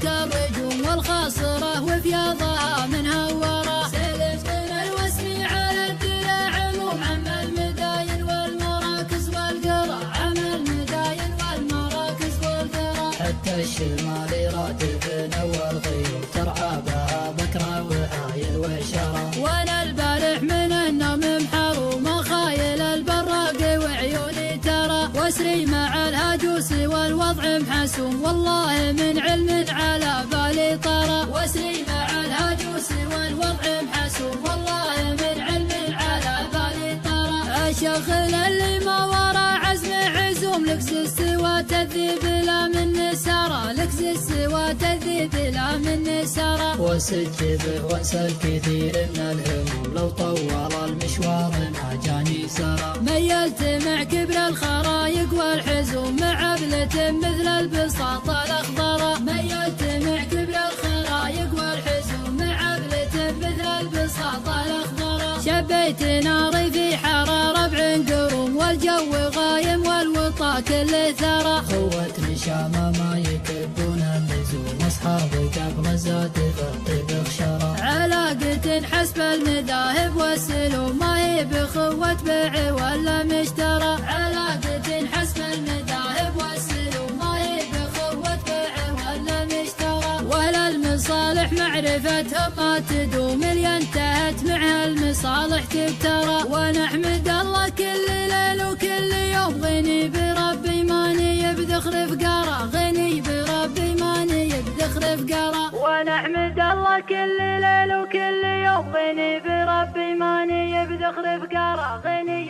كالرجوم والخاصرة وفياضها منها ورا. سلف من الوسم على الدرع عموم عم المداين والمراكز والقرى، عم المداين والمراكز والقرى. حتى الشمال راتبنا والغيوم ترعى بها بكرة وعايل وشرى. وانا البارح من النوم محروم خايل البراق وعيوني ترى، واسري مع الهجوس والوضع محسوم والله من علم على بالي طرى. واسري مع الهجوس والوضع محسوم والله من علم على بالي طرى. الشغل اللي ما ورا عزم عزوم، لكز السوى تذيب لا من سرى، لكز السوى تذيب لا من سرى. وسجبه وانسى الكثير من الهموم، لو طول المشوار ما جاني سرى. ميلت مع كبر الخرايق والحزوم مع عبلة مثل البساط الأخضر. ميلت مع كبر الخرايق والحزوم مع عبلة مثل البساط الأخضر. شبيت ناري في حرارة بعنقروم، والجو غايم والوطا كله ثرى. خوتني شامة ما يكبون اللزوم، أصحابي قبل الزاد بالطبخ شرى. علاقة حسب المذاهب والسلوم، ما هي بخوة بيع ولا مشترى. علاقة حسب المذاهب والسلوم، ما هي بخوة بيع ولا مشترى. ولا المصالح معرفتهم ما تدوم، اللي انتهت معها المصالح تبترى. ونحمد الله كل ليل وكل يوم، غني بربي ماني بذخر فقرا، غني بربي ماني بذخر فقرا. ونحمد الله كل ليل وكل يوم، غني بربي ماني بذخر فقرا، غني